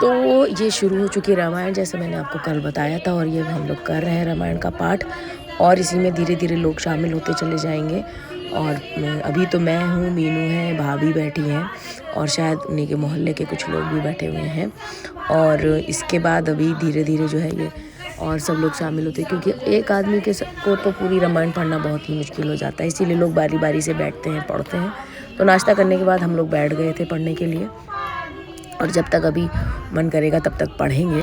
तो ये शुरू हो चुकी रामायण, जैसे मैंने आपको कल बताया था, और ये हम लोग कर रहे हैं रामायण का पाठ। और इसी में धीरे धीरे लोग शामिल होते चले जाएंगे। और अभी तो मैं हूँ, मीनू है, भाभी बैठी हैं, और शायद उन्हीं के मोहल्ले के कुछ लोग भी बैठे हुए हैं। और इसके बाद अभी धीरे धीरे जो है ये और सब लोग शामिल होते हैं, क्योंकि एक आदमी को तो पूरी रामायण पढ़ना बहुत ही मुश्किल हो जाता है। इसीलिए लोग बारी बारी से बैठते हैं, पढ़ते हैं। तो नाश्ता करने के बाद हम लोग बैठ गए थे पढ़ने के लिए, और जब तक अभी मन करेगा तब तक पढ़ेंगे।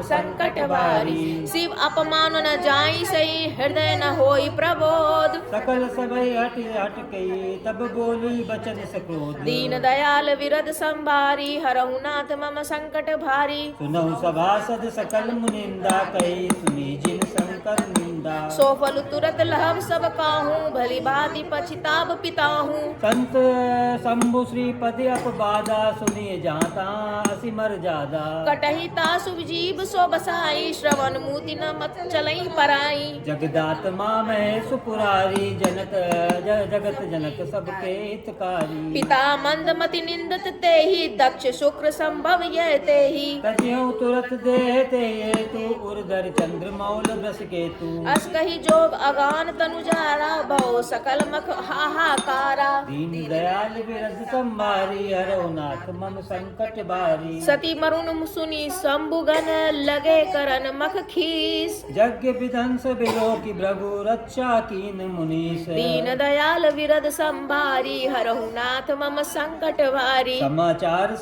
संकट भारी शिव अपमान न जाई सही, हृदय न होई प्रबोध। सकल सबई हट हट कई, तब बोली बचन सक्रोध। दीन दयाल विरद संभारी, हरहु नाथ मम संकट भारी। सुनहु सभासद सकल मुनिंदा, कही सुनी जिन शंकर निंदा। सो फल तुरत लहब सब काहू, भली भांति पछिताब पिताहू। संत शंभु श्रीपद अपबादा, सुनिए जाता असिमर जादा। कटहि तासु जीव सो बसाई, श्रवण मूति न मत चलई पराई। जगदात्मा महेश पुरारी, जगत जनक सबके हितकारी। पिता मंद मति निंदत तेहि, दक्ष शुक्र संभव ये तेहि। तज्ञौ तुरत देते ये तू, उर्धर चंद्र मौल ब्रस केतु। अस कहि जोग अगान तनुजारा, भव सकल मख हाहाकारा। दीन दयाल विरद संभारी, हरौ नाथ मम संकट बारी। सती मरुन सुनी शंभुगन, लगे करन मख खीस। यज्ञ विध्वंस विलोकि भृगु, रक्षा कीन मुनीस। दीन दयाल विरद संभारी, हरहु नाथ मम संकट भारी। समाचार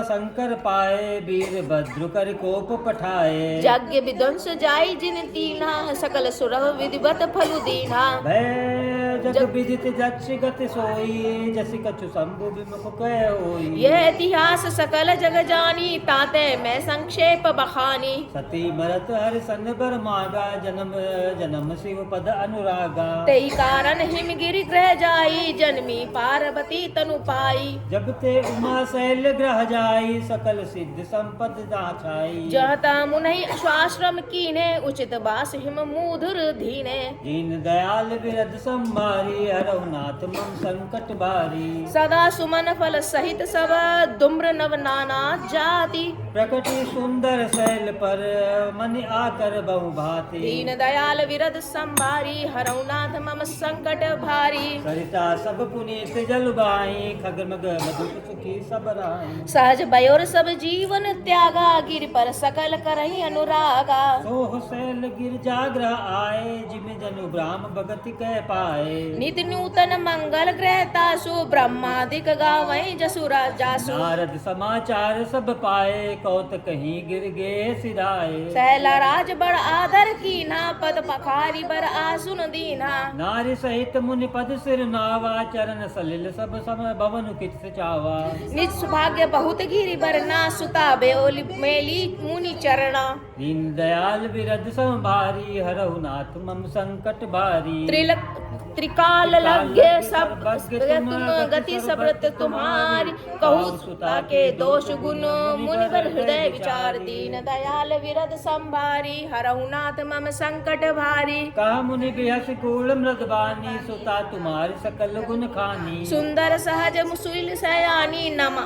शंकर पाए, वीर भद्र कर कोप पठाए। यज्ञ विध्वंस जाई जिन तीना, सकल सुरभ विधिवत फलु दीना। भय जग विदित जक्ष गति सोई, जसि कछु शंभु विमुख कह होई। यह इतिहास सकल जग जानी, ताते मैं संक्षेप बखानी। सती मरत हर सन बर मागा, जन्म जन्म शिव पद अनुरागा। तेहि कारण हिमगिरि ग्रह जाई, जन्मी पार्वती तनु पाई। जब ते उमा शैल ग्रह जाई, सकल सिद्ध संपद दाछाई। जहता मुनि स्वाश्रम कीने, उचित बास हिम मूधुर धीने। दीन दयाल विरद संभारी, हरौ नाथ मम संकट बारी। सदा सुमन फल सहित सब, दुम्र नव नाना जाति। प्रकटी सुंदर शैल पर, मन आकर बहु भांति। दीन दयाल विरद संभारी, हरौ नाथ मम संकट भारी। सरिता सब पुनीत जलुबाई, खगमग मधुर सुखी सब राई। सहज बयोर सब जीवन त्यागा, गिर पर सकल करहि अनुरागा। सोह शैल गिरजाग्रह आए, जिम जनु ब्राह्म भगति कह पाए। नित नूतन मंगल ग्रहतासु, ब्रह्मादिक गावै जसुरा जासु। नारद समाचार सब पाए, कौत कहीं गिर गे सिराए। सैला राज बड़ आदर कीना, पद पखारी बर आसुन दीना। नारी सहित मुनि पद सिर नावा, चरण सलिल सब सम भवन किच चावा। निज सुभाग्य बहुत गिरि बरना, सुता बेओली मेली मुनि चरणा। दीन दयाल विरद संभारी, हरहु नाथ मम संकट भारी। त्रिकाल लग्य सब तुम गति सबरत तुम्हारी। कहु सुता के दोष गुण, मुनिवर हृदय विचार। दीन दयाल विरद संभारी, हरहु नाथ मम संकट भारी। कहा मुनि बिहस कूल मृदबानी, सुता तुम्हारी सकल गुण खानी। सुंदर सहज मुसुल सयानी, नम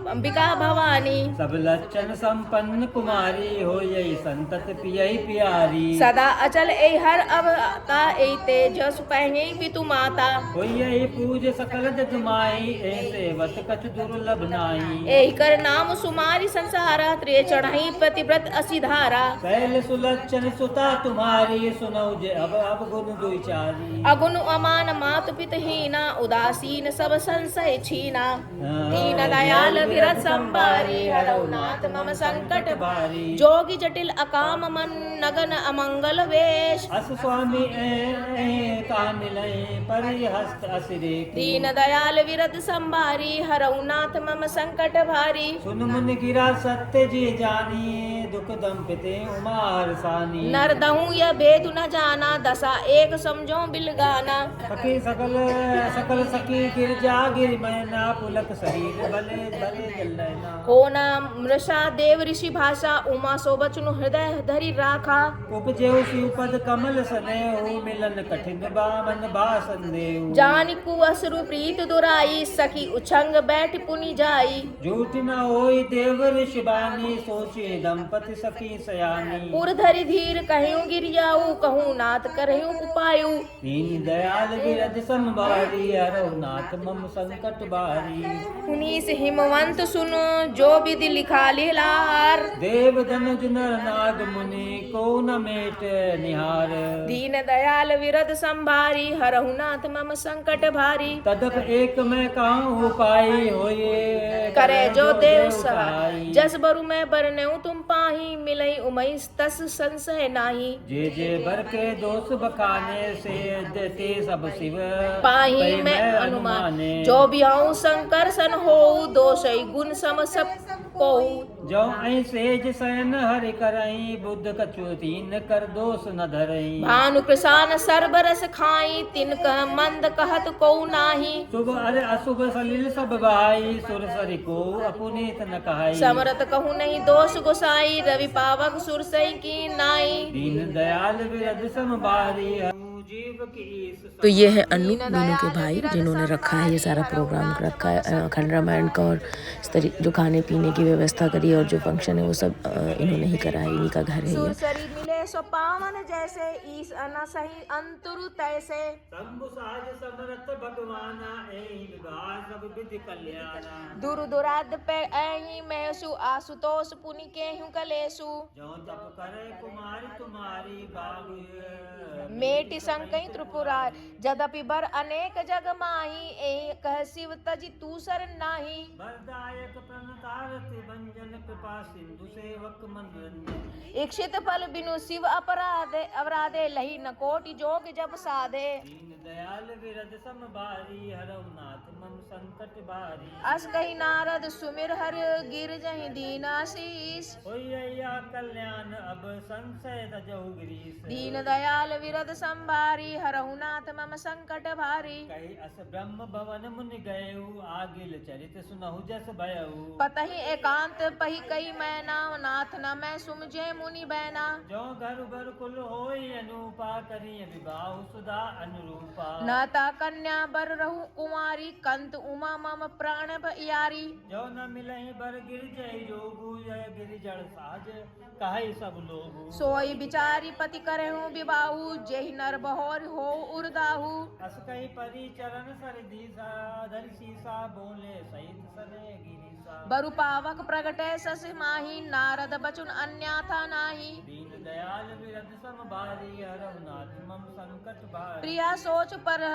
अंबिका भवानी। सब लक्षण संपन्न कुमारी, हो यही संतत पियई प्यारी। सदा अचल ए हर अवता, ए तेज सुपहि पितु माता। हो यही पूज सकल जग माई, ए सेवत कछ दुर्लभ नाई। एहि कर नाम सुमारी संसारा, त्रिय चढ़ई प्रतिव्रत असिधारा। शैल सुलक्षण सुता तुम्हारी, सुनौ जे अब गुण दुचारी। अगुण अमान मातु पितहीना, उदासीन सब संशय छीना। दीन दयाल विरत संभारी हरौ नाथ मम संकट भारी जोगी जटिल अकाम मन नगन अमंगल वेश अस स्वामी कान लय परि हस्त असिरे दीन दयाल विरत संभारी हरौ नाथ मम संकट भारी सुन मुन गिरा सत्य जी जानी दुख दंपिते उमार सानी नर दहूं यह भेद न जाना दशा एक समझो बिलगाना सखी सकल सकल सखी गिरजा गिर मैना पुलक शरीर भले भले जल नैना हो न मृषा देव ऋषि भाषा उमा सो बचनु हृदय धरि राखा उपजेउ शिवपद कमल सने हो मिलन कठिन बामन बासन देव जानि कुअसरु प्रीत दुराई सखी उछंग बैठ पुनि जाई झूठ न होई देव ऋषि बानी सोचे दंपति सखी सयानी पुर धरि धीर कहूँ गिर जाऊ कहूँ नाथ करहूँ उपायु दीन दयाल विरद संभारी हरौ नाथ मम संकट बारी पुनीस हिमवंत सुनो जो विधि लिखा लिलार देव धनुज नर नाग मुनि को न मेट निहार दीन दयाल विरद संभारी हरहु नाथ मम संकट भारी तदप एक मैं कहूँ उपाय होए करे जो देव सहाय जस बरु मैं बरनेऊ तुम पाही मिलई उमई तस संशय नाही जे जे बर के दोष बखाने से देते सब शिव पाही मैं अनुमाने जो बिहाऊ शंकर सन हो दोषई गुण सम सब को जो ऐ सेज सयन हरि करई बुद्ध कछु तीन कर दोष न धरई भानु कृसान सरबरस खाई तिन कह मंद कहत को नाही शुभ अरे अशुभ सलिल सब भाई सुर सरि को अपुनीत न कहाई समरत कहूँ नहीं दोष गोसाई रवि पावक सुरसई की नाई दीन दयाल विरद संभारी जीव की तो ये है अन्नू मीनू के भाई जिन्होंने रखा है ये सारा प्रोग्राम रखा है अखंड रामायण का और इस तरह जो खाने पीने की व्यवस्था करी है और जो फंक्शन है वो सब इन्होंने ही करा है, इन्हीं का घर है ये। मिले सो पावन जैसे ईस अना सही अंतरु तैसे शंभु साज समरथ भगवाना एहि विवाह सब विधि कल्याणा दुरु दुराद पे एहि महसु आसुतोष पुनि केहु कलेसु जो तप करे कुमारी तुम्हारी बाबू मेटि संकई त्रिपुरा जदपि बर अनेक जग माही एहि कह शिव तजि तूसर नाही वरदायक प्रणतारति भंजन कृपा सिंधु सेवक मनोरंजन इक्षित फल बिनु शिव अपराधे अवराधे लही न कोटि जोग जब साधे दीन दयाल विरद संभारी हरौ नाथ मम संकट बारी अस कही नारद सुमिर हर गिर जहि दीनाशीष होइया कल्याण अब संशय तजहु गिरीश दीन दयाल विरद संभारी हरहु नाथ मम संकट भारी कही अस ब्रह्म भवन मुनि गयऊ आगिल चरित सुनहु जस भयऊ पतहि एकांत पही कई मैना नाथ न मैं सुमझे मुनि बैना जो घर बर कुल होई अनुपा करिय विवाह सुधा अनुरूपा नाता कन्या बर रहु कुमारी कंत उमा मम प्राण यारी जो न मिलहि बर गिर जय जोगु जय गिर जड़ साज कहे सब लोग सोई बिचारी पति करहु विबाहु जेहि नर बहोर हो उर्दाहु अस कही परी चरण सर दीसा धरि सीसा बोले सहित सने गिरीसा बरु पावक प्रगटे सस माही नारद बचुन अन्यथा नाही दीन दयाल विरद संभारी हरौ नाथ मम संकट भारी प्रिया सोच पर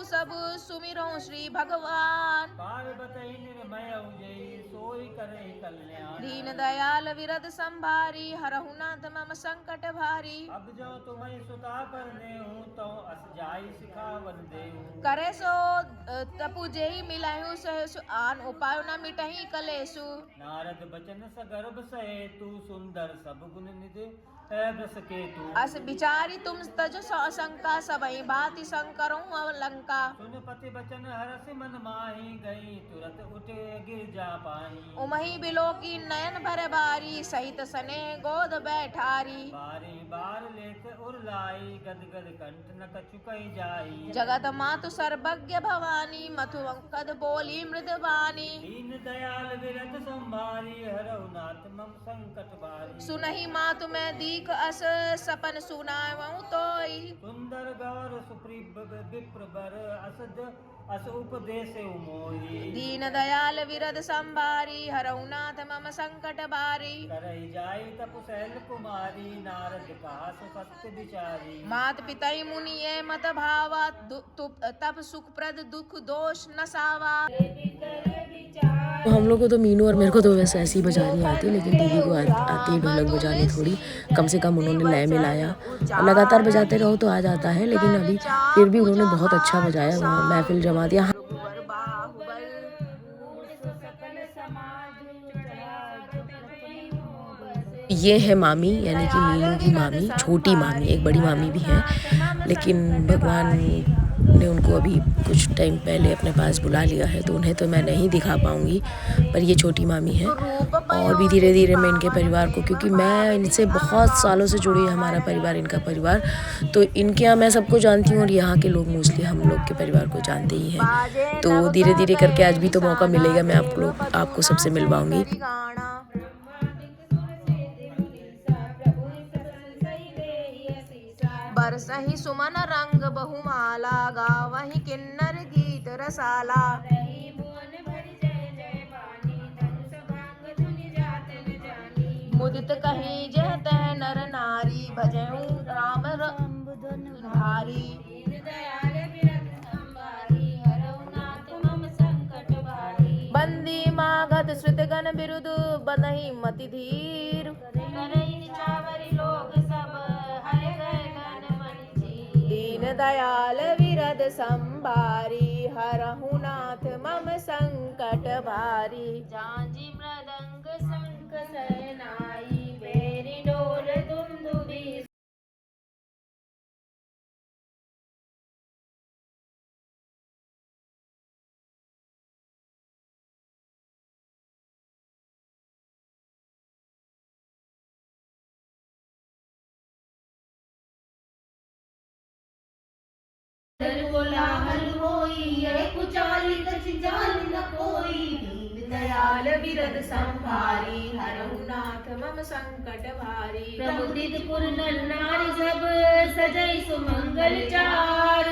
सब सुमिरो श्री भगवान पार बतई निर्मय जय सोई करे कल्याण दीन दयाल विरद संभारी हरहु नाथ मम संकट भारी अब जो तुम्हें सुता करने हूँ तो अस जाई सिखावन देहूँ करे सो तपु जेहि मिलहु सहसु आन उपाय न मिटहि कलेसु नारद बचन सगर्भ सहे तू सुंदर सब गुण निधि बस के तू अस बिचारी तुम तज शंका सबई भांति शंकरों लंका सुन पति बचन हरसि मन माही गई तुरत उठे गिर जा पाई उमही बिलो की नयन भर बारी सहित सने गोद बैठारी बारी बार लेत उरलाई गद गद कंठ न कछु कही जाई जगत मातु सर्वज्ञ भवानी मथु कद बोली मृदवानी दीन दयाल विरत संभारी हरौ नाथ मम संकट बारी सुनहि मातु मैं दीख अस सपन सुनावऊं तोई सुंदर गौर सुप्रीब विप्र बर अस उपदेश मोहि दीन दयाल विरद संभारी हरौ नाथ मम संकट बारी करई जाई तपु सैल कुमारी नारद कहा सत्य विचारी मात पितई मुनि ये मत भावा तब सुख प्रद दुख दोष न सावा तो हम लोग को तो मीनू और मेरे को तो वैसे ऐसी बजानी आती, लेकिन दीदी को आती है ढोलक बजानी थोड़ी। कम से कम उन्होंने लय मिलाया। लगातार बजाते रहो तो आ जाता है, लेकिन अभी फिर भी उन्होंने बहुत अच्छा बजाया, महफिल जमा दिया। ये है मामी, यानी कि मीनू की मामी, छोटी मामी, एक बड़ी मामी भी है, लेकिन भगवान ने उनको अभी कुछ टाइम पहले अपने पास बुला लिया है, तो उन्हें तो मैं नहीं दिखा पाऊँगी, पर ये छोटी मामी है। और भी धीरे-धीरे मैं इनके परिवार को, क्योंकि मैं इनसे बहुत सालों से जुड़ी, हमारा परिवार इनका परिवार, तो इनके यहाँ मैं सबको जानती हूँ और यहाँ के लोग मोस्टली हम लोग के परिवार को जानते ही हैं। तो धीरे-धीरे करके आज भी तो मौका मिलेगा, मैं आपको सबसे मिलवाऊँगी। बरसहि सुमन रंग बहुमाला, गावहि किन्नर गीत रसाला। मुदित कहीं जह तह नर नारी, भजहु राम भारी। बंदी मागध श्रुत गण बिरुद, बंदहि मति धीर। दीन दयाल विरद संभारी, हरहु नाथ मम संकट भारी। झांझी मृदंग शंख सहनाई, बेरी ढोल दुंदुभी। कोलाहल होई, एक उचालित चिजाल न कोई। दीन दयाल विरद संभारी, हरहु नाथ मम संकट भारी। प्रमुदित पुर नर नारी सब, सजई सुमंगल चार।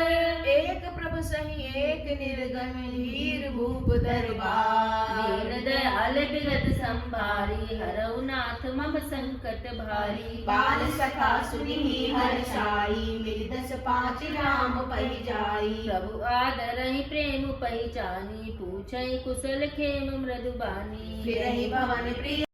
एक प्रभु सही एक निर्गम, धीर भूप दरबार। दीन दयाल विरद संभारी, हरहु नाथ मम संकट भारी। बाल सखा सुनि हर्षाई, मिल दस पाँच राम पहि जाई। प्रभु आदरहि प्रेम पहिचानी, पूछहि कुशल खेम मृदु बानी। फिरहि भवन प्रिय